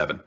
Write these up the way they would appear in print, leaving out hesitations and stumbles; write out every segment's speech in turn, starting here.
7.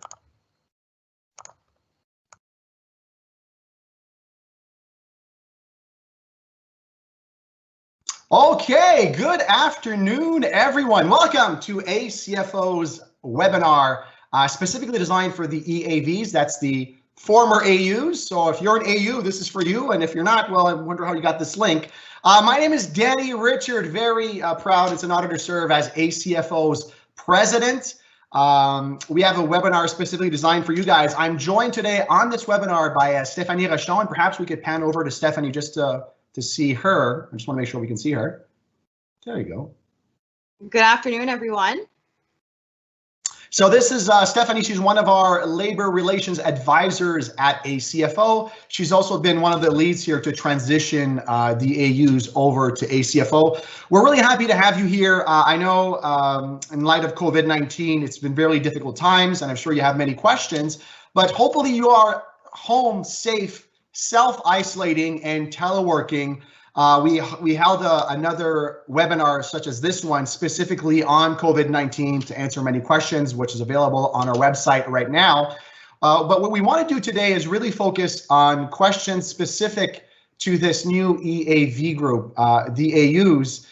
Okay, good afternoon, everyone. Welcome to ACFO's webinar, specifically designed for the EAVs. That's the former AUs. So if you're an AU, this is for you. And if you're not, well, I wonder how you got this link. My name is Danny Richard. Very proud. It's an honor to serve as ACFO's president. We have a webinar specifically designed for you guys. I'm joined today on this webinar by Stephanie Rochon, and perhaps we could pan over to Stephanie just to see her. I just want to make sure we can see her. There you go. Good afternoon, everyone. So this is Stephanie. She's one of our labor relations advisors at ACFO. She's also been one of the leads here to transition the AUs over to ACFO. We're really happy to have you here. I know in light of COVID-19, it's been very difficult times, and I'm sure you have many questions, but hopefully you are home safe, self-isolating and teleworking. We held another webinar such as this one specifically on COVID-19 to answer many questions, which is available on our website right now. But what we want to do today is really focus on questions specific to this new EAV group, the AUs.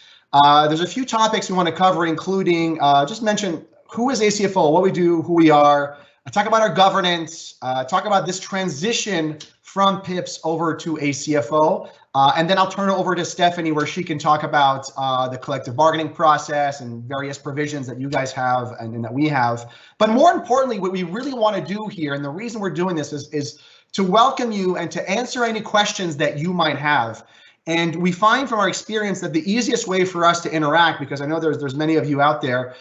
There's a few topics we want to cover, including just mention who is ACFO, what we do, who we are, talk about our governance, talk about this transition from PIPS over to ACFO, and then I'll turn it over to Stephanie where she can talk about the collective bargaining process and various provisions that you guys have and that we have. But more importantly, what we really want to do here, and the reason we're doing this is to welcome you and to answer any questions that you might have. And we find from our experience that the easiest way for us to interact, because I know there's many of you out there,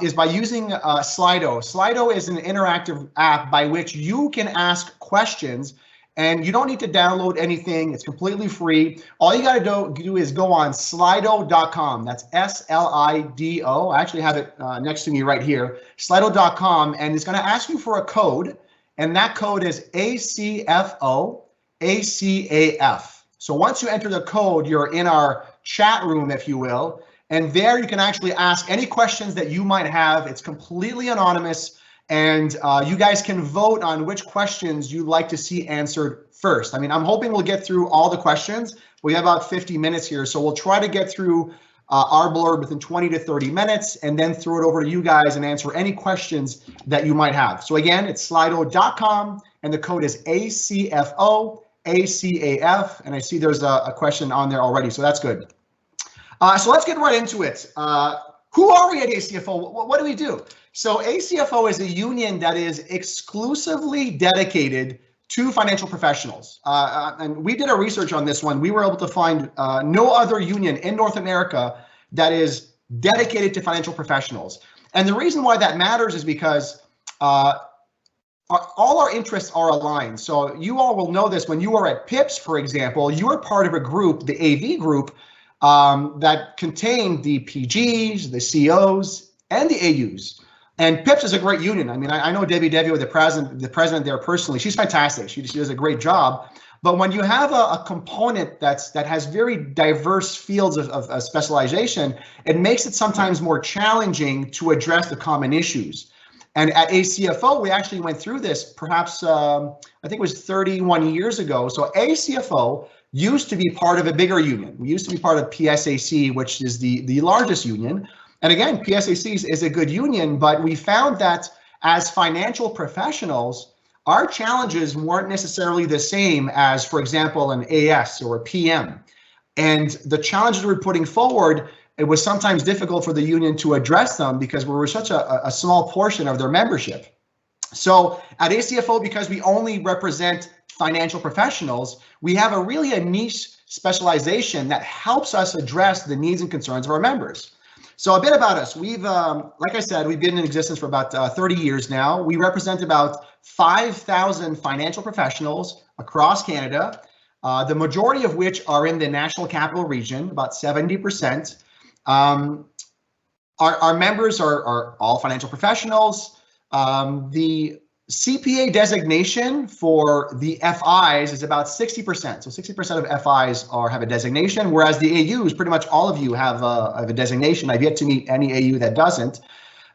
is by using Slido. Slido is an interactive app by which you can ask questions, and you don't need to download anything. It's completely free. All you got to do is go on slido.com. That's S-L-I-D-O. I actually have it next to me right here, slido.com, and it's going to ask you for a code, and that code is ACFO-ACAF. So once you enter the code, you're in our chat room, if you will, and there you can actually ask any questions that you might have. It's completely anonymous, and you guys can vote on which questions you'd like to see answered first. I mean, I'm hoping we'll get through all the questions. We have about 50 minutes here, so we'll try to get through our blurb within 20 to 30 minutes and then throw it over to you guys and answer any questions that you might have. So again, it's slido.com, and the code is ACFO-ACAF, and I see there's a question on there already, so that's good. So let's get right into it. Who are we at ACFO? What do we do? So ACFO is a union that is exclusively dedicated to financial professionals. And we did our research on this one. We were able to find no other union in North America that is dedicated to financial professionals. And the reason why that matters is because all our interests are aligned. So you all will know this when you are at PIPS, for example, you are part of a group, the AV group, that contained the PGs, the COs, and the AUs. And PIPS is a great union. I mean, I know Debbie Devio, the president there personally. She's fantastic. She does a great job. But when you have a component that has very diverse fields of specialization, it makes it sometimes more challenging to address the common issues. And at ACFO, we actually went through this perhaps, I think it was 31 years ago. So ACFO used to be part of a bigger union. We used to be part of PSAC, which is the largest union. And again, PSAC is a good union, but we found that as financial professionals, our challenges weren't necessarily the same as, for example, an AS or a PM. And the challenges we're putting forward, it was sometimes difficult for the union to address them because we were such a small portion of their membership. So at ACFO, because we only represent financial professionals, we have a niche specialization that helps us address the needs and concerns of our members. So a bit about us. We've, like I said, we've been in existence for about 30 years now. We represent about 5,000 financial professionals across Canada, the majority of which are in the National Capital Region, about 70%. Our members are all financial professionals. The CPA designation for the FIs is about 60%. So 60% of FIs have a designation, whereas the AUs, pretty much all of you have a designation. I've yet to meet any AU that doesn't.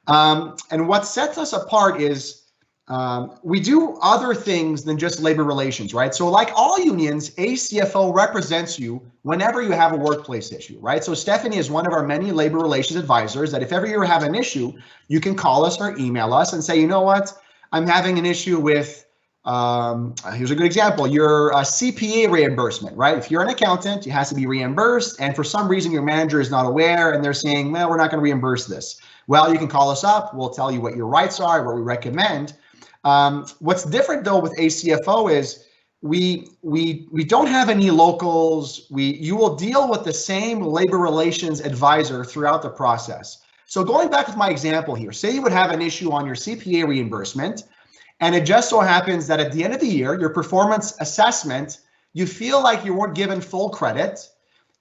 And what sets us apart is we do other things than just labor relations, right? So like all unions, ACFO represents you whenever you have a workplace issue, right? So Stephanie is one of our many labor relations advisors that if ever you have an issue, you can call us or email us and say, you know what, I'm having an issue with, here's a good example, your CPA reimbursement, right? If you're an accountant, it has to be reimbursed. And for some reason, your manager is not aware and they're saying, well, we're not going to reimburse this. Well, you can call us up. We'll tell you what your rights are, what we recommend. What's different though with ACFO is we don't have any locals. You will deal with the same labor relations advisor throughout the process. So going back with my example here, say you would have an issue on your CPA reimbursement, and it just so happens that at the end of the year, your performance assessment, you feel like you weren't given full credit.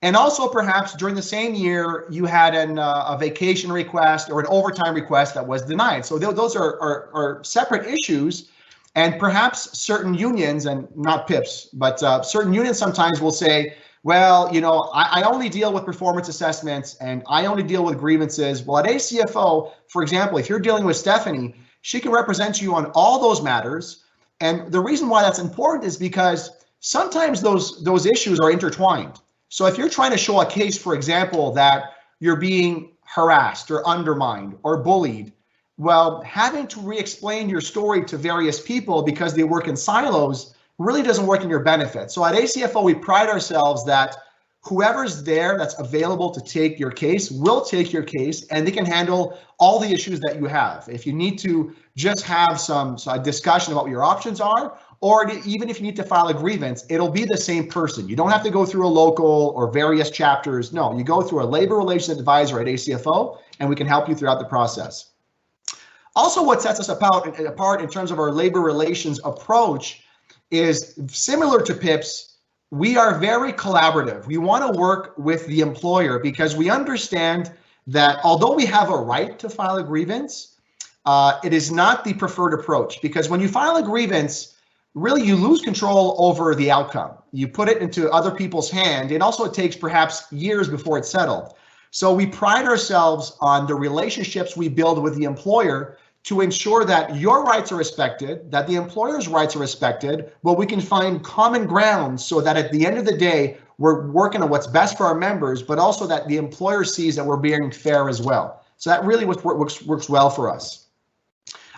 And also perhaps during the same year, you had a vacation request or an overtime request that was denied. So those are separate issues. And perhaps certain unions, and not PIPs, but certain unions sometimes will say, well, you know, I only deal with performance assessments and I only deal with grievances. Well, at ACFO, for example, if you're dealing with Stephanie, she can represent you on all those matters. And the reason why that's important is because sometimes those issues are intertwined. So if you're trying to show a case, for example, that you're being harassed or undermined or bullied, well, having to re-explain your story to various people because they work in silos really doesn't work in your benefit. So at ACFO, we pride ourselves that whoever's there that's available to take your case will take your case, and they can handle all the issues that you have. If you need to just have some discussion about what your options are, or even if you need to file a grievance, it'll be the same person. You don't have to go through a local or various chapters. No, you go through a labor relations advisor at ACFO, and we can help you throughout the process. Also, what sets us apart in terms of our labor relations approach is similar to PIPs. We are very collaborative. We want to work with the employer because we understand that although we have a right to file a grievance, it is not the preferred approach, because when you file a grievance, really you lose control over the outcome. You put it into other people's hand, and also it takes perhaps years before it's settled. So we pride ourselves on the relationships we build with the employer to ensure that your rights are respected, that the employer's rights are respected, but we can find common ground so that at the end of the day, we're working on what's best for our members, but also that the employer sees that we're being fair as well. So that really works well for us.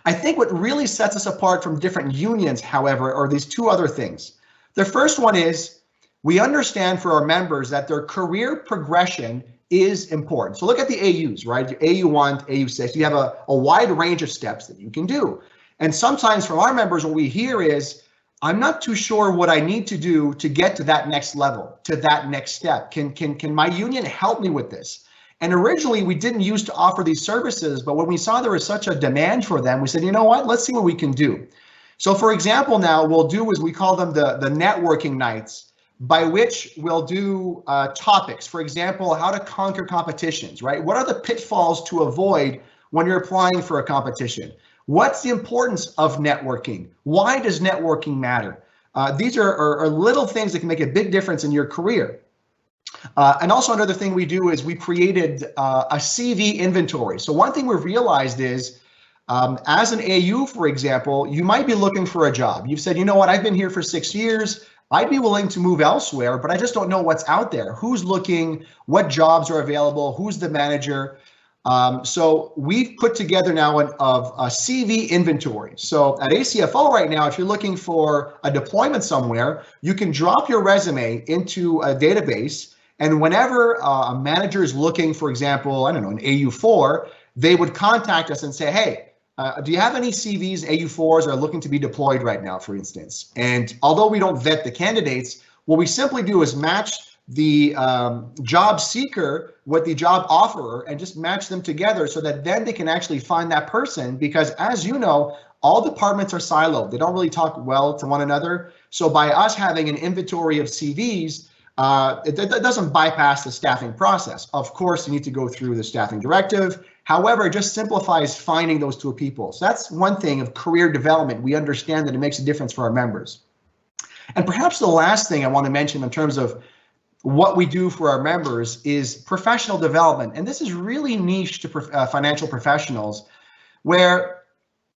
I think what really sets us apart from different unions, however, are these two other things. The first one is we understand for our members that their career progression is important. So look at the AUs, right? AU1, AU6, you have a wide range of steps that you can do. And sometimes from our members, what we hear is, I'm not too sure what I need to do to get to that next level, to that next step. Can my union help me with this? And originally we didn't used to offer these services, but when we saw there was such a demand for them, we said, you know what, let's see what we can do. So for example, now we'll do is we call them the networking nights, by which we'll do topics. For example, how to conquer competitions, right? What are the pitfalls to avoid when you're applying for a competition? What's the importance of networking? Why does networking matter? These are little things that can make a big difference in your career. And also another thing we do is we created a CV inventory. So one thing we've realized is, as an AU, for example, you might be looking for a job. You've said, you know what, I've been here for 6 years. I'd be willing to move elsewhere, but I just don't know what's out there. Who's looking? What jobs are available? Who's the manager? So we've put together now a CV inventory. So at ACFO right now, if you're looking for a deployment somewhere, you can drop your resume into a database. And whenever a manager is looking, for example, I don't know, an AU4, they would contact us and say, hey, do you have any CVs, AU4s are looking to be deployed right now, for instance? And although we don't vet the candidates, what we simply do is match the job seeker with the job offerer and just match them together so that then they can actually find that person, because as you know, all departments are siloed. They don't really talk well to one another. So by us having an inventory of CVs, it doesn't bypass the staffing process. Of course, you need to go through the staffing directive. However, it just simplifies finding those two people. So that's one thing of career development. We understand that it makes a difference for our members. And perhaps the last thing I want to mention in terms of what we do for our members is professional development. And this is really niche to financial professionals, where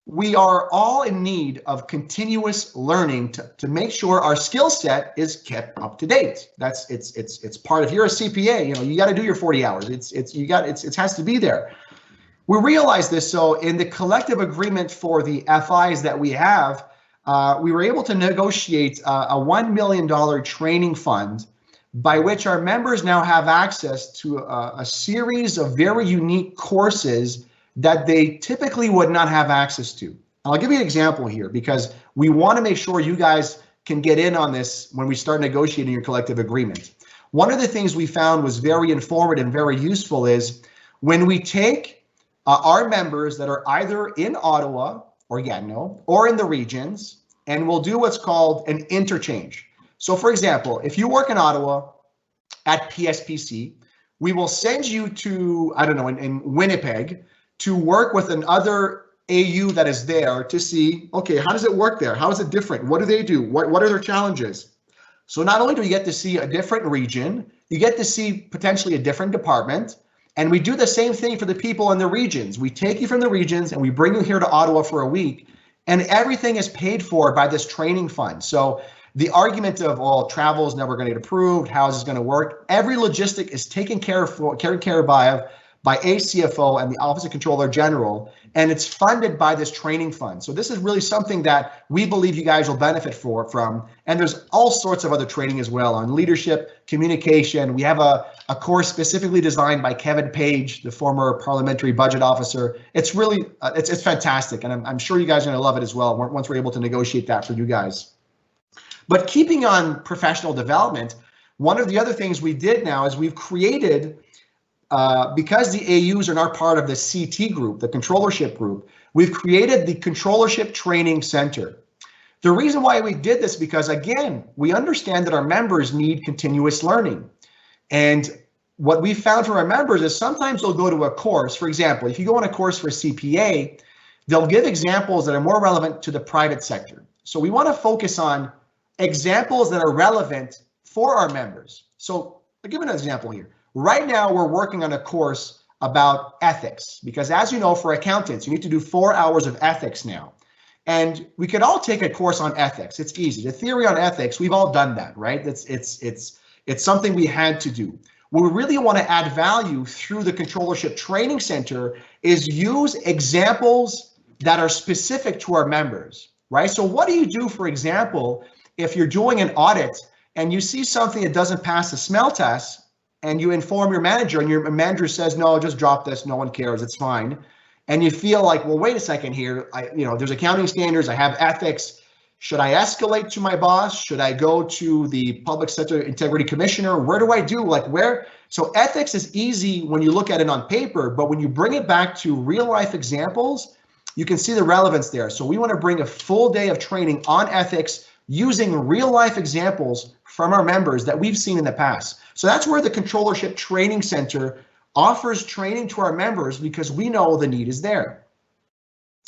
we are all in need of continuous learning to make sure our skill set is kept up to date. It's part of, you're a CPA, you got to do your 40 hours. It has to be there. We realize this, so in the collective agreement for the FIs that we have, we were able to negotiate a $1 million training fund by which our members now have access to a series of very unique courses that they typically would not have access to. I'll give you an example here because we want to make sure you guys can get in on this when we start negotiating your collective agreement. One of the things we found was very informative and very useful is when we take our members that are either in Ottawa or Gatineau or in the regions, and we'll do what's called an interchange. So for example, if you work in Ottawa at PSPC, we will send you to, I don't know, in Winnipeg to work with another AU that is there to see, okay, how does it work there? How is it different? What do they do? What are their challenges? So not only do you get to see a different region, you get to see potentially a different department. And we do the same thing for the people in the regions. We take you from the regions and we bring you here to Ottawa for a week, and everything is paid for by this training fund. So the argument of, well, travel is never going to get approved, how is this going to work? Every logistic is taken care of by ACFO and the Office of Controller General, and it's funded by this training fund. So this is really something that we believe you guys will benefit from. And there's all sorts of other training as well on leadership, communication. We have a course specifically designed by Kevin Page, the former parliamentary budget officer. It's really, it's fantastic. And I'm sure you guys are gonna love it as well once we're able to negotiate that for you guys. But keeping on professional development, one of the other things we did now is we've created, because the AUs are not part of the CT group, the controllership group, we've created the Controllership Training Center. The reason why we did this, because again, we understand that our members need continuous learning. And what we found from our members is sometimes they'll go to a course. For example, if you go on a course for CPA, they'll give examples that are more relevant to the private sector. So we want to focus on examples that are relevant for our members. So I'll give an example here. Right now, we're working on a course about ethics because, as you know, for accountants, you need to do 4 hours of ethics now. And we could all take a course on ethics. It's easy. The theory on ethics, we've all done that, right? It's something we had to do. What we really want to add value through the Controllership Training Center is use examples that are specific to our members, right? So what do you do, for example, if you're doing an audit and you see something that doesn't pass the smell test, and you inform your manager and your manager says, no, just drop this, no one cares, it's fine. And you feel like, well, wait a second here, there's accounting standards, I have ethics. Should I escalate to my boss? Should I go to the Public Sector Integrity Commissioner? Where do I do, where? So ethics is easy when you look at it on paper, but when you bring it back to real life examples, you can see the relevance there. So we want to bring a full day of training on ethics using real life examples from our members that we've seen in the past. So that's where the Controllership Training Center offers training to our members because we know the need is there.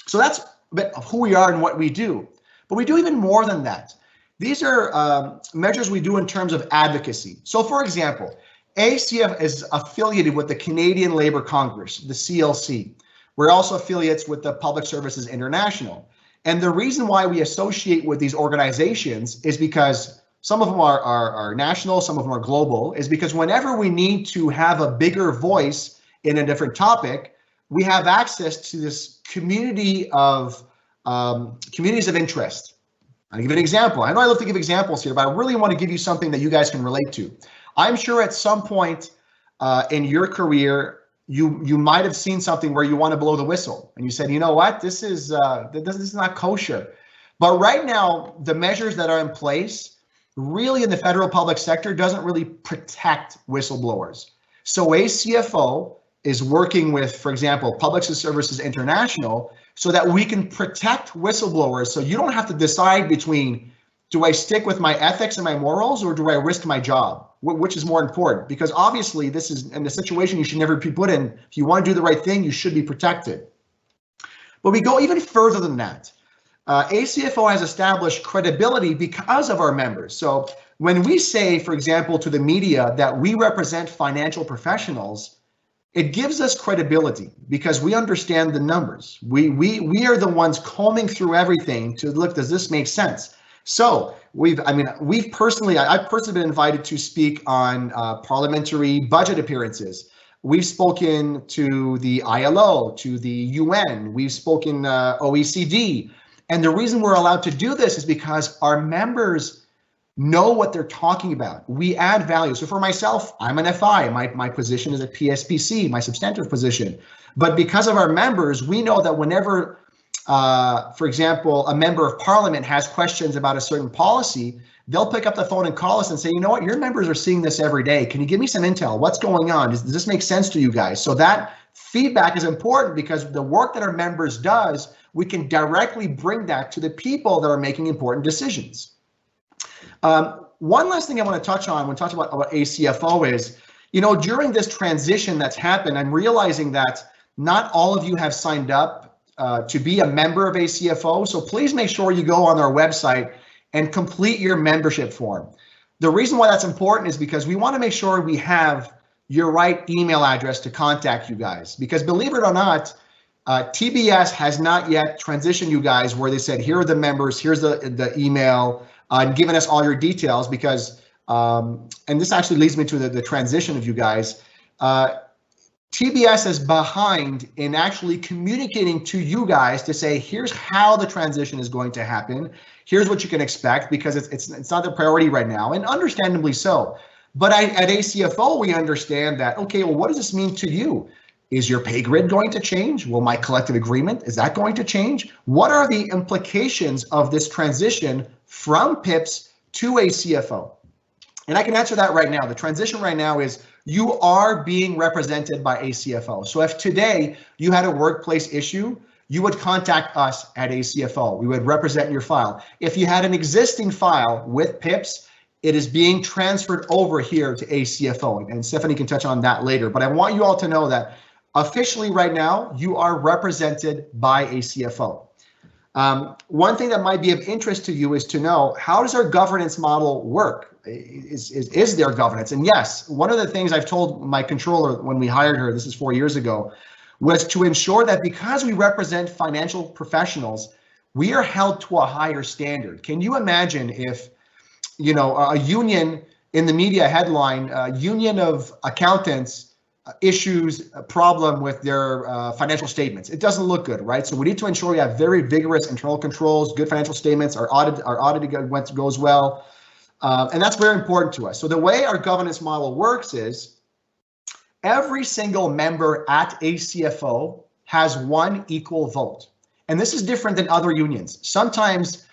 So that's a bit of who we are and what we do. But we do even more than that. These are measures we do in terms of advocacy. So for example, ACF is affiliated with the Canadian Labour Congress, the CLC. We're also affiliates with the Public Services International. And the reason why we associate with these organizations is because some of them are national, some of them are global, is because whenever we need to have a bigger voice in a different topic, we have access to this community of communities of interest. I'll give an example. I know I love to give examples here, but I really want to give you something that you guys can relate to. I'm sure at some point in your career, you might have seen something where you want to blow the whistle and you said, you know what, this is not kosher. But right now, the measures that are in place really in the federal public sector doesn't really protect whistleblowers. So ACFO is working with, for example, Public Services International so that we can protect whistleblowers. So you don't have to decide between, do I stick with my ethics and my morals or do I risk my job? Which is more important? Because obviously this is in a situation you should never be put in. If you want to do the right thing, you should be protected. But we go even further than that. ACFO has established credibility because of our members. So when we say, for example, to the media that we represent financial professionals, it gives us credibility because we understand the numbers. We are the ones combing through everything to look, does this make sense? So I've personally been invited to speak on parliamentary budget appearances. We've spoken to the ILO, to the UN, we've spoken OECD. And the reason we're allowed to do this is because our members know what they're talking about. We add value. So for myself, I'm an FI. My position is a PSPC, my substantive position. But because of our members, we know that whenever, for example, a member of parliament has questions about a certain policy, they'll pick up the phone and call us and say, you know what, your members are seeing this every day. Can you give me some intel? What's going on? Does this make sense to you guys? So that feedback is important because the work that our members does, we can directly bring that to the people that are making important decisions. One last thing I want to touch on when talking about ACFO is, during this transition that's happened, I'm realizing that not all of you have signed up to be a member of ACFO. So please make sure you go on our website and complete your membership form. The reason why that's important is because we want to make sure we have your right email address to contact you guys. Because believe it or not, TBS has not yet transitioned you guys where they said, here are the members, here's the email, and given us all your details because, and this actually leads me to the transition of you guys. TBS is behind in actually communicating to you guys to say, here's how the transition is going to happen. Here's what you can expect because it's not the priority right now, and understandably so. But at ACFO, we understand that, okay, well, what does this mean to you? Is your pay grid going to change? Will my collective agreement, is that going to change? What are the implications of this transition from PIPS to ACFO? And I can answer that right now. The transition right now is you are being represented by ACFO. So if today you had a workplace issue, you would contact us at ACFO. We would represent your file. If you had an existing file with PIPS, it is being transferred over here to ACFO. And Stephanie can touch on that later. But I want you all to know that officially right now, you are represented by ACFO. One thing that might be of interest to you is to know, how does our governance model work? Is there governance? And yes, one of the things I've told my controller when we hired her, this is 4 years ago, was to ensure that because we represent financial professionals, we are held to a higher standard. Can you imagine if, a union in the media headline, a union of accountants issues a problem with their financial statements? It doesn't look good, right? So we need to ensure we have very vigorous internal controls, good financial statements, our audit goes well. And that's very important to us. So the way our governance model works is every single member at ACFO has one equal vote. And this is different than other unions. Sometimes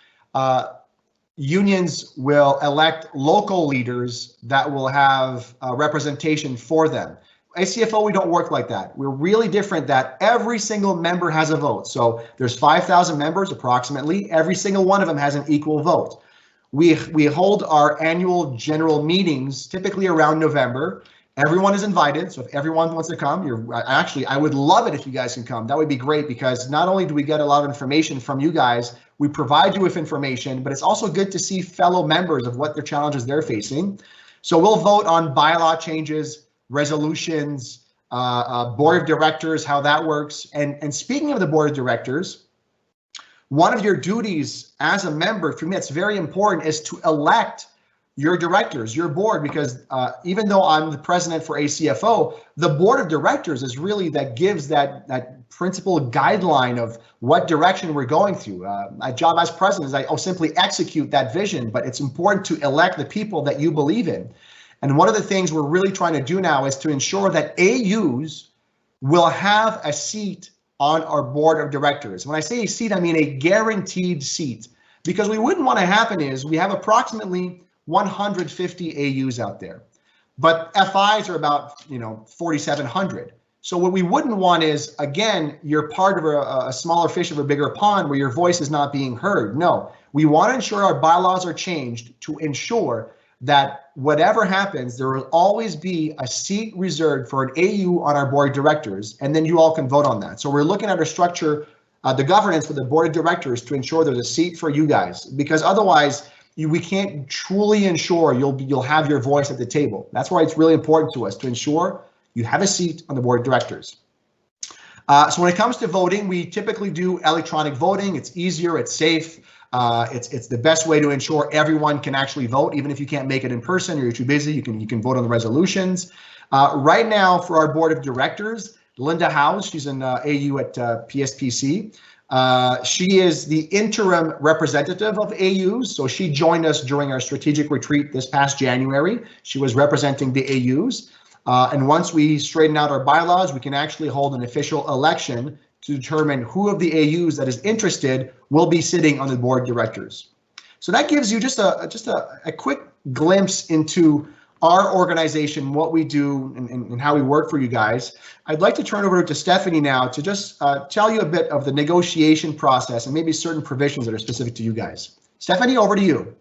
unions will elect local leaders that will have representation for them. ACFO, we don't work like that. We're really different that every single member has a vote. So there's 5,000 members approximately. Every single one of them has an equal vote. We hold our annual general meetings typically around November. Everyone is invited. So if everyone wants to come, I would love it if you guys can come. That would be great because not only do we get a lot of information from you guys, we provide you with information, but it's also good to see fellow members of what their challenges they're facing. So we'll vote on bylaw changes, resolutions, board of directors, how that works. And speaking of the board of directors, one of your duties as a member, for me, it's very important, is to elect your directors, your board, because even though I'm the president for ACFO, the board of directors is really that gives that principal guideline of what direction we're going through. My job as president is I simply execute that vision, but it's important to elect the people that you believe in. And one of the things we're really trying to do now is to ensure that AUs will have a seat on our board of directors. When I say a seat, I mean a guaranteed seat, because what we wouldn't want to happen is we have approximately 150 AUs out there, but FIs are about 4,700. So what we wouldn't want is, again, you're part of a smaller fish of a bigger pond where your voice is not being heard. No, we want to ensure our bylaws are changed to ensure that whatever happens, there will always be a seat reserved for an AU on our board of directors, and then you all can vote on that. So we're looking at our structure, the governance for the board of directors to ensure there's a seat for you guys, because otherwise we can't truly ensure you'll have your voice at the table. That's why it's really important to us to ensure you have a seat on the board of directors. So when it comes to voting, we typically do electronic voting. It's easier, it's safe. It's the best way to ensure everyone can actually vote, even if you can't make it in person or you're too busy. You can vote on the resolutions. Right now, for our board of directors, Linda Howes, she's an AU at PSPC. She is the interim representative of AUs. So she joined us during our strategic retreat this past January. She was representing the AUs. And once we straighten out our bylaws, we can actually hold an official election to determine who of the AUs that is interested will be sitting on the board of directors. So that gives you just a quick glimpse into our organization, what we do, and how we work for you guys. I'd like to turn over to Stephanie now to just tell you a bit of the negotiation process and maybe certain provisions that are specific to you guys. Stephanie, over to you.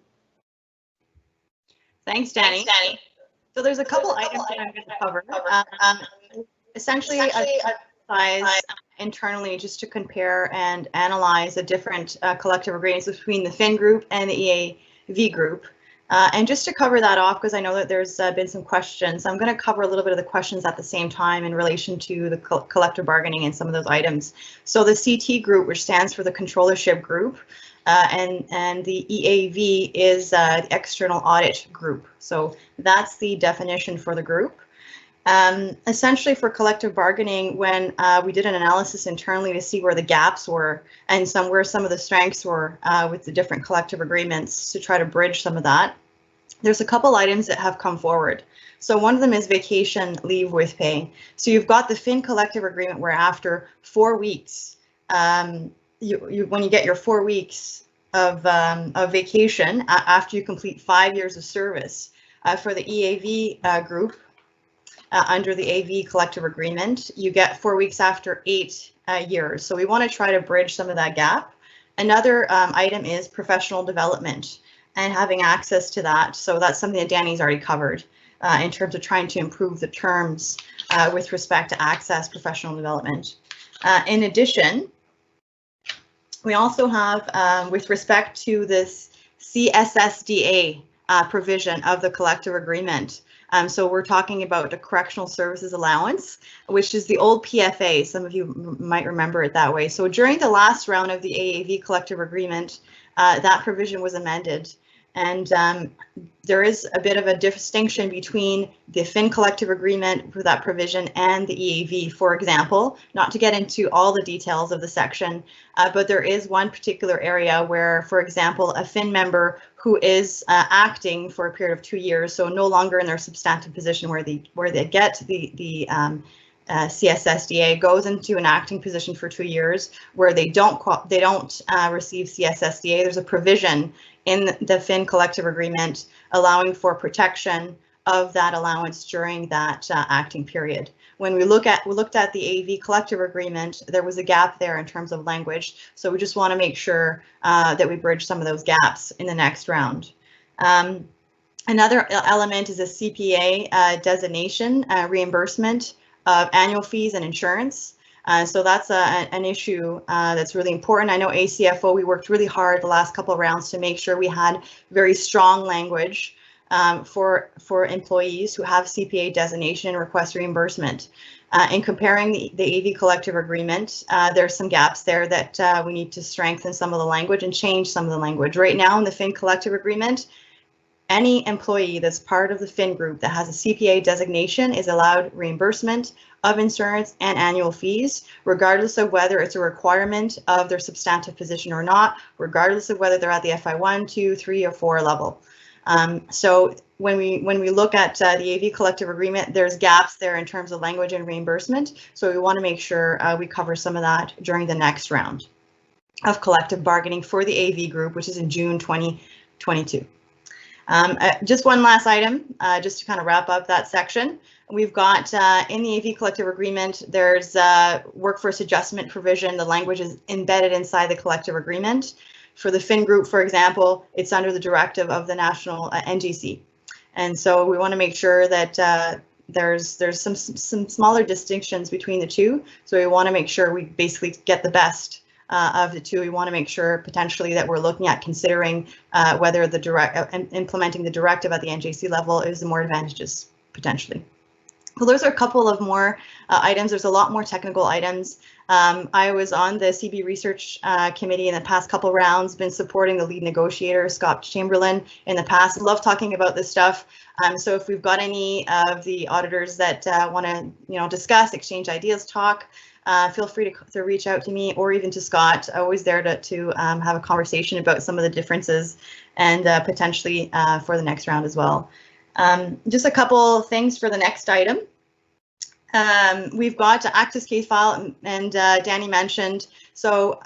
Thanks, Danny. So there's a couple items that I'm going to cover. Essentially, size internally just to compare and analyze the different collective agreements between the FIN group and the EAV group. And just to cover that off, because I know that there's been some questions, I'm going to cover a little bit of the questions at the same time in relation to the collective bargaining and some of those items. So the CT group, which stands for the controllership group, and the EAV is the external audit group. So that's the definition for the group. Essentially for collective bargaining, when we did an analysis internally to see where the gaps were and where some of the strengths were with the different collective agreements to try to bridge some of that, there's a couple items that have come forward. So one of them is vacation leave with pay. So you've got the FIN collective agreement where after 4 weeks, when you get your 4 weeks of vacation after you complete 5 years of service, for the EAV group, under the AV collective agreement, you get 4 weeks after 8 years. So we want to try to bridge some of that gap. Another item is professional development and having access to that. So that's something that Danny's already covered in terms of trying to improve the terms with respect to access professional development. In addition, we also have, with respect to this CSSDA provision of the collective agreement, so we're talking about the Correctional Services Allowance, which is the old PFA. Some of you might remember it that way. So during the last round of the AAV collective agreement, that provision was amended. And there is a bit of a distinction between the FIN collective agreement for that provision and the EAV, for example, not to get into all the details of the section, but there is one particular area where, for example, a FIN member who is acting for a period of 2 years, so no longer in their substantive position where they get the CSSDA, goes into an acting position for 2 years where they don't receive CSSDA. There's a provision in the FIN collective agreement allowing for protection of that allowance during that acting period. When we looked at the AV collective agreement, there was a gap there in terms of language. So we just want to make sure that we bridge some of those gaps in the next round. Another element is a CPA designation reimbursement of annual fees and insurance. So that's an issue that's really important. I know ACFO, we worked really hard the last couple of rounds to make sure we had very strong language for employees who have CPA designation and request reimbursement. In comparing the AV collective agreement, there's some gaps there that we need to strengthen some of the language and change some of the language. Right now in the FIN collective agreement, any employee that's part of the FIN group that has a CPA designation is allowed reimbursement of insurance and annual fees, regardless of whether it's a requirement of their substantive position or not, regardless of whether they're at the FI 1, 2, 3, or 4 level. So when we look at the AV collective agreement, there's gaps there in terms of language and reimbursement. So we want to make sure we cover some of that during the next round of collective bargaining for the AV group, which is in June 2022. Just one last item, just to kind of wrap up that section. We've got in the AV collective agreement, there's workforce adjustment provision. The language is embedded inside the collective agreement. For the FIN group, for example, it's under the directive of the national NGC. And so we want to make sure that there's some smaller distinctions between the two. So we want to make sure we basically get the best of the two. We want to make sure potentially that we're looking at considering whether the implementing the directive at the NGC level is more advantageous potentially. So those are a couple of more items. There's a lot more technical items. I was on the CB Research Committee in the past couple rounds, been supporting the lead negotiator, Scott Chamberlain, in the past. Love talking about this stuff. So if we've got any of the auditors that want to, discuss, exchange ideas, talk, feel free to reach out to me or even to Scott. Always there to have a conversation about some of the differences and potentially for the next round as well. Just a couple things for the next item. We've got Access case file, and Danny mentioned, so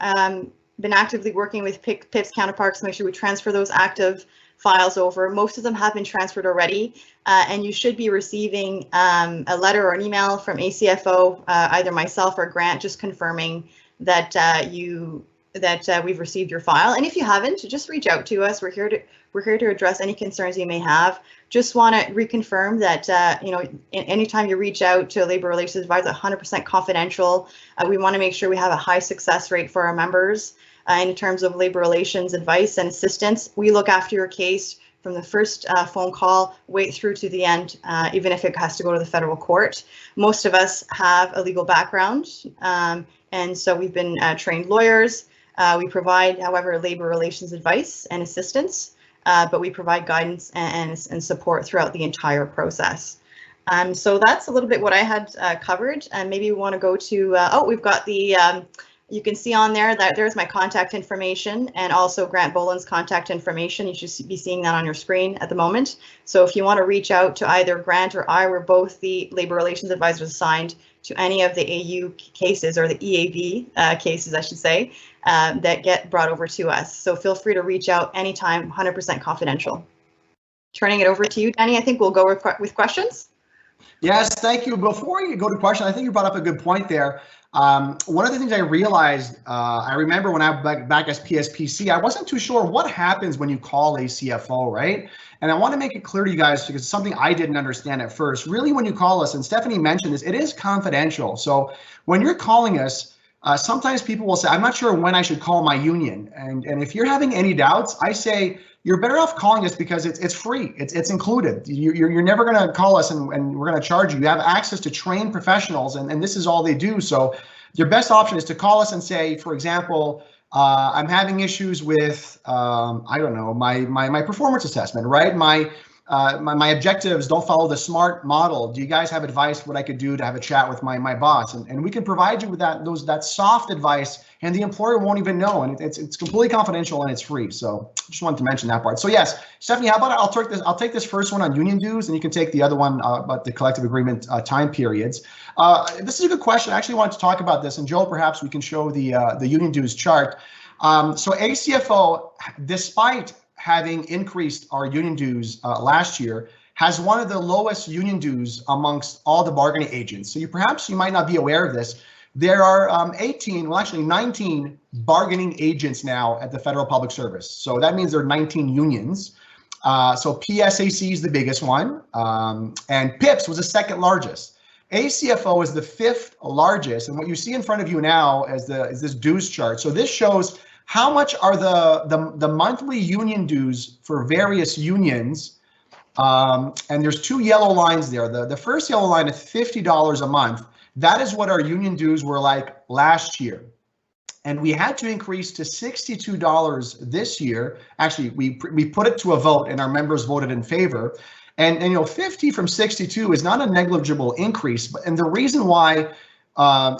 been actively working with PIP's counterparts to make sure we transfer those active files over. Most of them have been transferred already, and you should be receiving a letter or an email from ACFO, either myself or Grant, just confirming that we've received your file. And if you haven't, just reach out to us. We're here to address any concerns you may have. Just want to reconfirm that anytime you reach out to a labor relations advisor, 100% confidential. We want to make sure we have a high success rate for our members in terms of labor relations advice and assistance. We look after your case from the first phone call right through to the end, even if it has to go to the federal court. Most of us have a legal background, and so we've been trained lawyers. We provide, however, labor relations advice and assistance, but we provide guidance and support throughout the entire process. So that's a little bit what I had covered. And maybe we want to go to, we've got the, you can see on there that there's my contact information and also Grant Boland's contact information. You should be seeing that on your screen at the moment. So if you want to reach out to either Grant or I, we're both the labor relations advisors assigned to any of the AU cases, or the EAV cases, I should say, that get brought over to us. So feel free to reach out anytime, 100% confidential. Turning it over to you, Danny. I think we'll go with questions. Yes, thank you. Before you go to questions, I think you brought up a good point there. One of the things I realized, I remember when I was back as PSPC, I wasn't too sure what happens when you call ACFO, right? And I want to make it clear to you guys, because it's something I didn't understand at first. Really, when you call us, and Stephanie mentioned this, it is confidential. So when you're calling us, sometimes people will say, I'm not sure when I should call my union. And if you're having any doubts, I say, you're better off calling us because it's free. It's included. You're never going to call us and we're going to charge you. You have access to trained professionals, and this is all they do. So your best option is to call us and say, for example, I'm having issues with, I don't know, my performance assessment, right? My objectives don't follow the SMART model. Do you guys have advice what I could do to have a chat with my boss? And we can provide you with that soft advice, and the employer won't even know. And it's completely confidential and it's free. So just wanted to mention that part. So yes, Stephanie, how about I'll take this first one on union dues, and you can take the other one about the collective agreement time periods. This is a good question. I actually wanted to talk about this, and Joel, perhaps we can show the union dues chart. So ACFO, despite having increased our union dues last year, has one of the lowest union dues amongst all the bargaining agents. So you might not be aware of this. There are 19 bargaining agents now at the Federal Public Service. So that means there are 19 unions. So PSAC is the biggest one, and PIPS was the second largest. ACFO is the fifth largest, and what you see in front of you now is this dues chart. So this shows how much are the monthly union dues for various unions, and there's two yellow lines there. The first yellow line is $50 a month. That is what our union dues were like last year, and we had to increase to $62 this year. Actually, we put it to a vote, and our members voted in favor. And 50 from 62 is not a negligible increase, and the reason why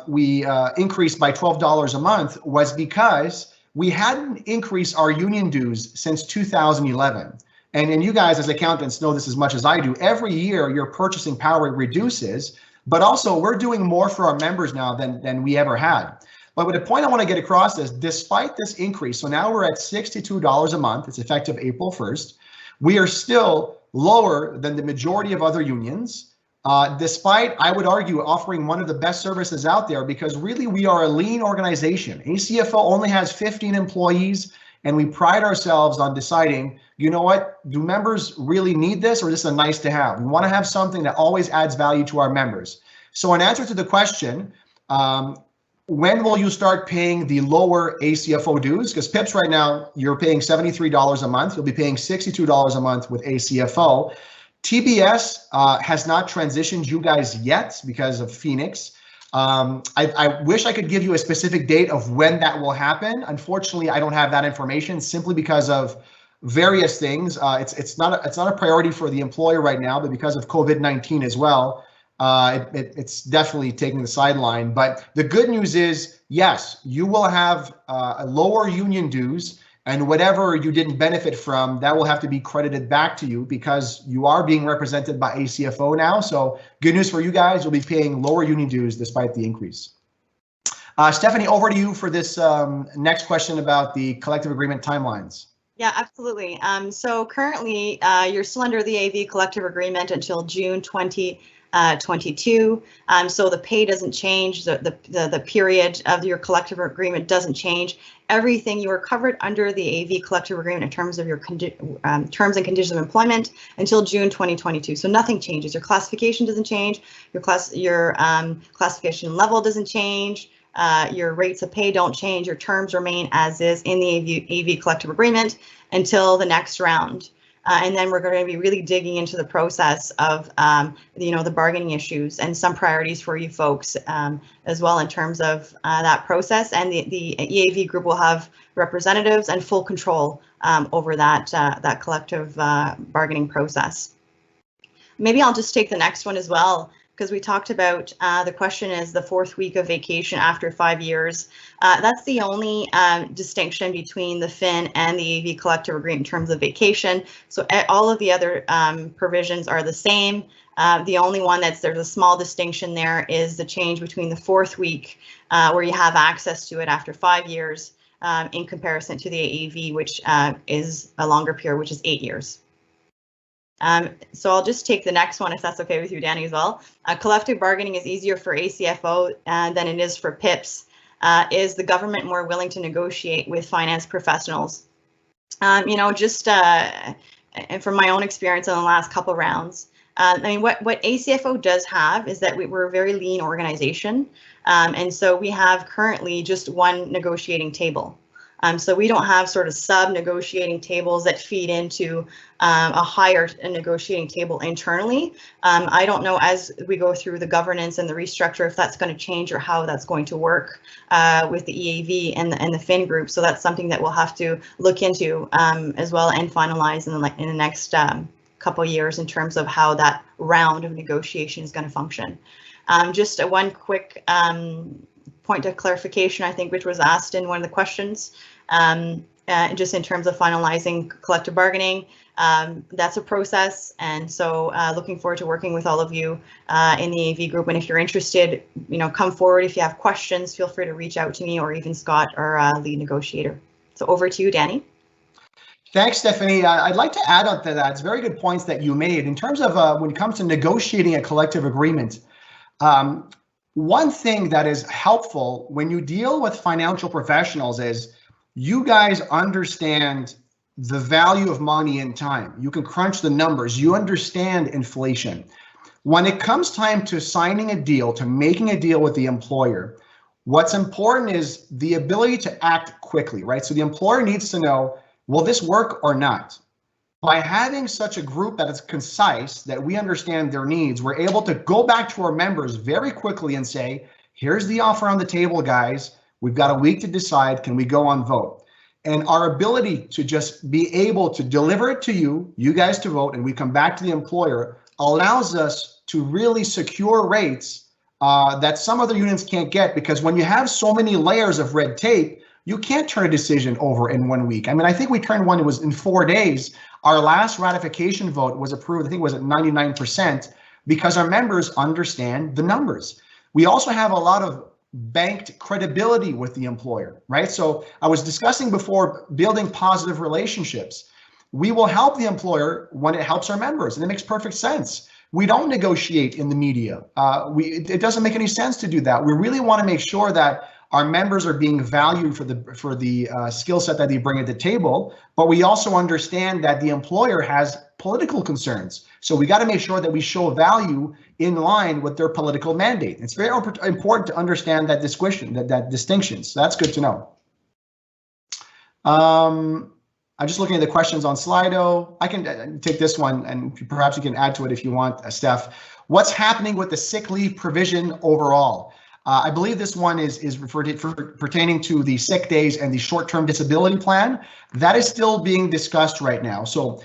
we increased by $12 a month was because we hadn't increased our union dues since 2011. And you guys as accountants know this as much as I do. Every year your purchasing power reduces, but also we're doing more for our members now than we ever had. But the point I want to get across is, despite this increase, so now we're at $62 a month, it's effective April 1st, we are still lower than the majority of other unions, despite, I would argue, offering one of the best services out there, because really we are a lean organization. ACFO only has 15 employees, and we pride ourselves on deciding, you know what, do members really need this, or is this a nice to have? We want to have something that always adds value to our members. So in answer to the question, when will you start paying the lower ACFO dues? Because PIPS right now, you're paying $73 a month. You'll be paying $62 a month with ACFO. TBS has not transitioned you guys yet because of Phoenix. I wish I could give you a specific date of when that will happen. Unfortunately, I don't have that information simply because of various things. It's not a priority for the employer right now, but because of COVID-19 as well, it's definitely taking the sideline. But the good news is, yes, you will have lower union dues, and whatever you didn't benefit from, that will have to be credited back to you because you are being represented by ACFO now. So good news for you guys, you'll be paying lower union dues despite the increase. Stephanie, over to you for this next question about the collective agreement timelines. Yeah, absolutely. So currently, you're still under the AV collective agreement until June 2022. So the pay doesn't change. The period of your collective agreement doesn't change. Everything you are covered under the AV collective agreement in terms of your terms and conditions of employment until June 2022. So nothing changes. Your classification doesn't change. Your classification level doesn't change. Your rates of pay don't change. Your terms remain as is in the AV collective agreement until the next round. And then we're going to be really digging into the process of, the bargaining issues and some priorities for you folks as well in terms of that process. And the EAV group will have representatives and full control over that collective bargaining process. Maybe I'll just take the next one as well, because we talked about the question is the 4th week of vacation after 5 years. That's the only distinction between the FIN and the AV collective agreement in terms of vacation. So all of the other provisions are the same. The only one there's a small distinction there is the change between the 4th week where you have access to it after 5 years in comparison to the AAV, which is a longer period, which is 8 years. So I'll just take the next one if that's okay with you, Danny, as well. Collective bargaining is easier for ACFO than it is for PIPs. Is the government more willing to negotiate with finance professionals? And from my own experience in the last couple rounds, what ACFO does have is that we're a very lean organization. And so we have currently just one negotiating table. So we don't have sort of sub-negotiating tables that feed into a higher negotiating table internally. I don't know as we go through the governance and the restructure if that's going to change or how that's going to work with the EAV and the FIN group. So that's something that we'll have to look into as well and finalize in the next couple of years in terms of how that round of negotiation is going to function. Just one quick point of clarification, I think, which was asked in one of the questions. Just in terms of finalizing collective bargaining, that's a process, and so looking forward to working with all of you in the AV group. And if you're interested, come forward. If you have questions, feel free to reach out to me or even Scott, our lead negotiator. So over to you, Danny. Thanks, Stephanie. I'd like to add on to that. It's very good points that you made in terms of when it comes to negotiating a collective agreement. One thing that is helpful when you deal with financial professionals is you guys understand the value of money and time. You can crunch the numbers. You understand inflation. When it comes time to signing a deal, to making a deal with the employer, what's important is the ability to act quickly, right? So the employer needs to know, will this work or not? By having such a group that is concise, that we understand their needs, we're able to go back to our members very quickly and say, here's the offer on the table, guys. We've got a week to decide, can we go on vote? And our ability to just be able to deliver it to you guys to vote, and we come back to the employer, allows us to really secure rates that some other unions can't get, because when you have so many layers of red tape, you can't turn a decision over in 1 week. I think we turned one, it was in 4 days. Our last ratification vote was approved, I think it was at 99%, because our members understand the numbers. We also have a lot of banked credibility with the employer, right? So I was discussing before building positive relationships. We will help the employer when it helps our members, and it makes perfect sense. We don't negotiate in the media. It doesn't make any sense to do that. We really want to make sure that our members are being valued for the skill set that they bring at the table, but we also understand that the employer has political concerns. So we got to make sure that we show value in line with their political mandate. It's very important to understand that distinction. So that's good to know. I'm just looking at the questions on Slido. I can take this one and perhaps you can add to it if you want, Steph. What's happening with the sick leave provision overall? I believe this one is pertaining to the sick days and the short-term disability plan. That is still being discussed right now. So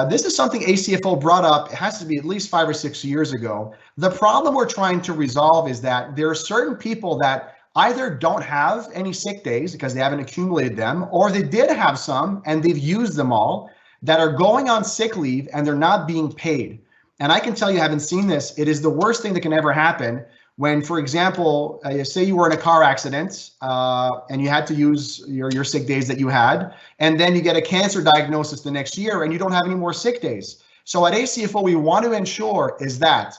this is something ACFO brought up. It has to be at least 5 or 6 years ago. The problem we're trying to resolve is that there are certain people that either don't have any sick days because they haven't accumulated them, or they did have some and they've used them all, that are going on sick leave and they're not being paid. And I can tell you, having seen this, it is the worst thing that can ever happen when, for example, say you were in a car accident and you had to use your sick days that you had, and then you get a cancer diagnosis the next year and you don't have any more sick days. So at ACFO, we want to ensure is that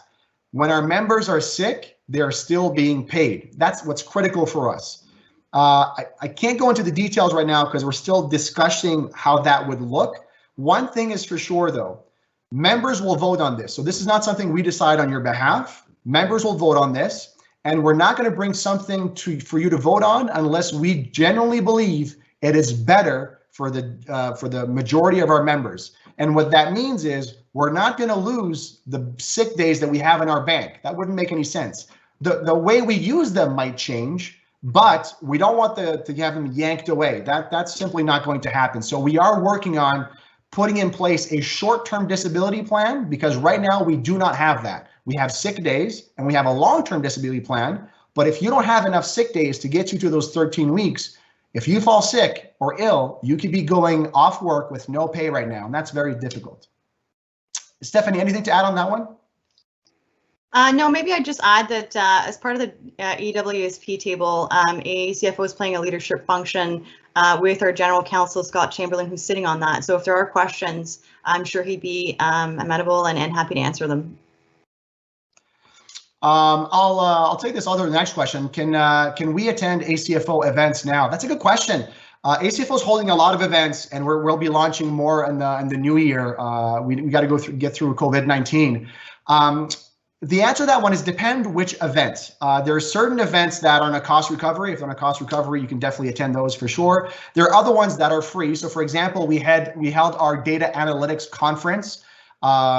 when our members are sick, they're still being paid. That's what's critical for us. I can't go into the details right now because we're still discussing how that would look. One thing is for sure though, members will vote on this. So this is not something we decide on your behalf. Members will vote on this, and we're not going to bring something for you to vote on unless we genuinely believe it is better for the majority of our members. And what that means is we're not going to lose the sick days that we have in our bank. That wouldn't make any sense. The way we use them might change, but we don't want to have them yanked away. That's simply not going to happen. So we are working on putting in place a short-term disability plan, because right now we do not have that. We have sick days and we have a long-term disability plan, but if you don't have enough sick days to get you to those 13 weeks, if you fall sick or ill, you could be going off work with no pay right now, and that's very difficult. Stephanie, anything to add on that one? No, maybe I'd just add that as part of the EWSP table, ACFO is playing a leadership function with our general counsel, Scott Chamberlain, who's sitting on that. So if there are questions, I'm sure he'd be amenable and happy to answer them. I'll take this other next question. Can we attend ACFO events now? That's a good question. ACFO is holding a lot of events, and we'll be launching more in the new year. We got to get through COVID-19. The answer to that one is depend which event. There are certain events that are on a cost recovery. If they're on a cost recovery, you can definitely attend those for sure. There are other ones that are free. So for example, we held our data analytics conference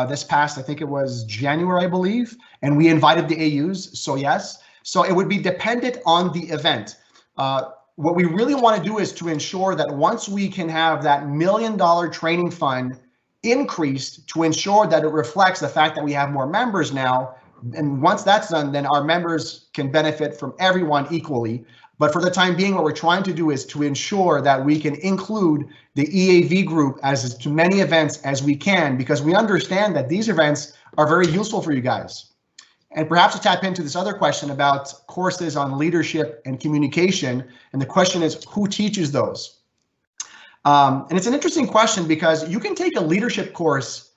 this past, I think it was January, I believe, and we invited the AUs. So yes, so it would be dependent on the event. What we really want to do is to ensure that once we can have that $1 million training fund increased, to ensure that it reflects the fact that we have more members now. And once that's done, then our members can benefit from everyone equally. But for the time being, what we're trying to do is to ensure that we can include the EAV group as to many events as we can, because we understand that these events are very useful for you guys. And perhaps to tap into this other question about courses on leadership and communication. And the question is, who teaches those? And it's an interesting question because you can take a leadership course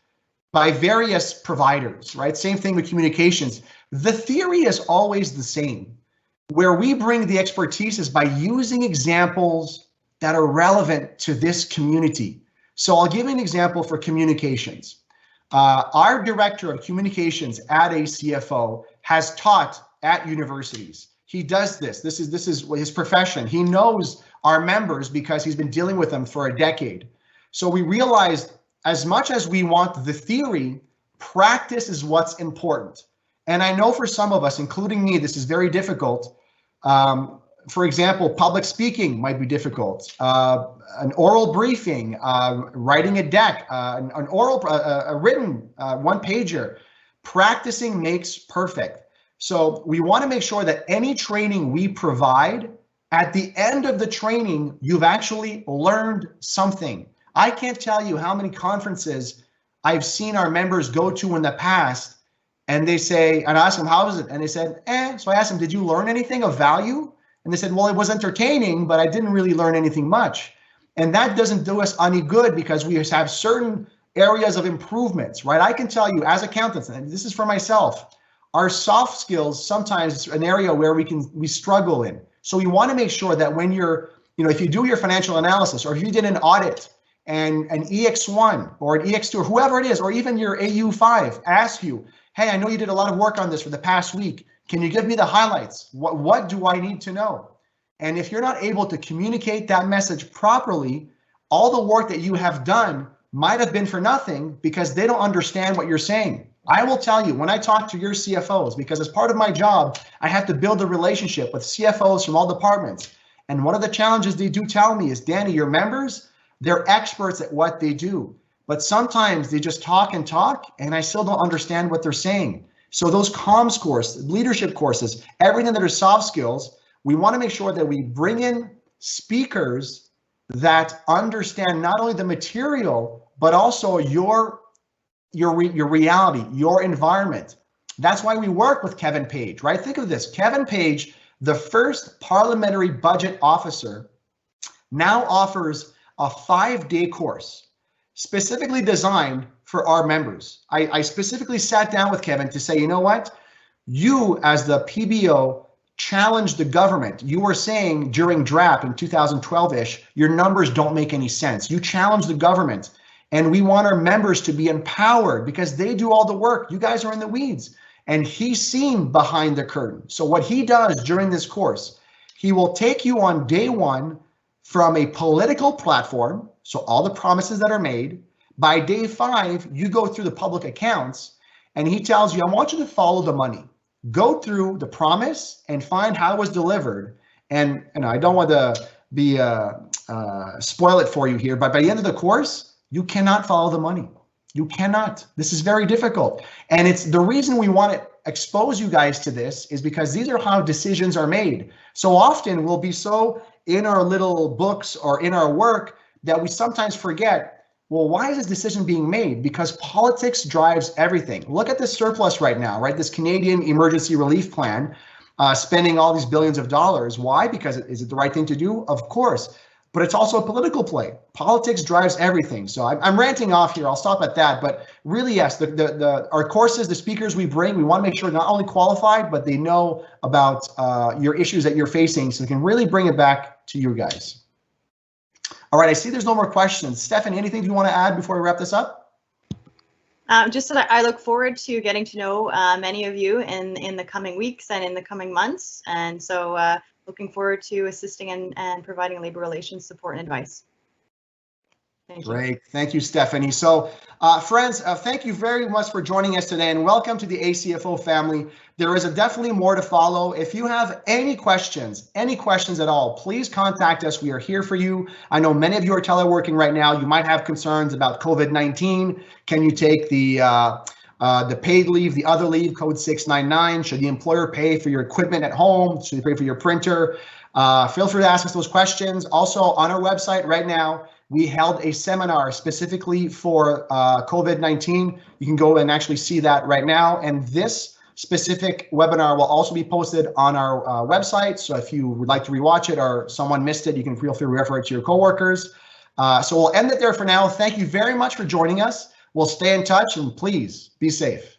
by various providers, right? Same thing with communications. The theory is always the same. Where we bring the expertise is by using examples that are relevant to this community. So I'll give you an example for communications. Our director of communications at ACFO has taught at universities. He does this. This is his profession. He knows our members because he's been dealing with them for a decade. So we realized, as much as we want the theory, practice is what's important. And I know for some of us, including me, this is very difficult. For example, public speaking might be difficult. An oral briefing, writing a deck, a written one-pager. Practicing makes perfect. So we want to make sure that any training we provide, at the end of the training, you've actually learned something. I can't tell you how many conferences I've seen our members go to in the past, and they say, and I ask them, how is it? And they said, So I asked them, did you learn anything of value? And they said, well, it was entertaining, but I didn't really learn anything much. And that doesn't do us any good because we have certain areas of improvements, right? I can tell you as accountants, and this is for myself, our soft skills sometimes is an area where we struggle in. So we want to make sure that when you're, if you do your financial analysis, or if you did an audit and an EX1 or an EX2 or whoever it is, or even your AU5 ask you, hey, I know you did a lot of work on this for the past week. Can you give me the highlights? What do I need to know? And if you're not able to communicate that message properly, all the work that you have done might have been for nothing because they don't understand what you're saying. I will tell you, when I talk to your CFOs, because as part of my job, I have to build a relationship with CFOs from all departments. And one of the challenges they do tell me is, Danny, your members, they're experts at what they do. But sometimes they just talk, and I still don't understand what they're saying. So those comms courses, leadership courses, everything that are soft skills, we want to make sure that we bring in speakers that understand not only the material, but also your reality, your environment. That's why we work with Kevin Page, right? Think of this, Kevin Page, the first parliamentary budget officer, now offers a 5-day course specifically designed for our members. I specifically sat down with Kevin to say, you know what? You as the PBO challenged the government. You were saying during DRAP in 2012-ish, your numbers don't make any sense. You challenged the government, and we want our members to be empowered because they do all the work. You guys are in the weeds. And he's seen behind the curtain. So what he does during this course, he will take you on day one from a political platform, so all the promises that are made. By day 5, you go through the public accounts, and he tells you, I want you to follow the money. Go through the promise and find how it was delivered. And I don't want to be spoil it for you here, but by the end of the course, you cannot follow the money. You cannot. This is very difficult. And it's the reason we want to expose you guys to this is because these are how decisions are made. So often we'll be so in our little books or in our work that we sometimes forget, well, why is this decision being made? Because politics drives everything. Look at this surplus right now, right? This Canadian Emergency Relief Plan, spending all these billions of dollars. Why? Because is it the right thing to do? Of course. But it's also a political play. Politics drives everything. So I'm ranting off here. I'll stop at that. But really, yes, our courses, the speakers we bring, we want to make sure not only qualified, but they know about your issues that you're facing, so we can really bring it back to you guys. All right, I see there's no more questions. Stephanie, anything you want to add before we wrap this up? Just that I look forward to getting to know many of you in the coming weeks and in the coming months. And so looking forward to assisting and providing labor relations support and advice. Thank you. Great. Thank you, Stephanie. So friends, thank you very much for joining us today, and welcome to the ACFO family. There is definitely more to follow. If you have any questions at all, please contact us. We are here for you. I know many of you are teleworking right now. You might have concerns about COVID-19. Can you take the paid leave, the other leave, code 699? Should the employer pay for your equipment at home? Should they pay for your printer? Feel free to ask us those questions. Also, on our website right now, we held a seminar specifically for COVID-19. You can go and actually see that right now. And this specific webinar will also be posted on our website. So if you would like to rewatch it or someone missed it, you can feel free to refer it to your coworkers. So we'll end it there for now. Thank you very much for joining us. We'll stay in touch, and please be safe.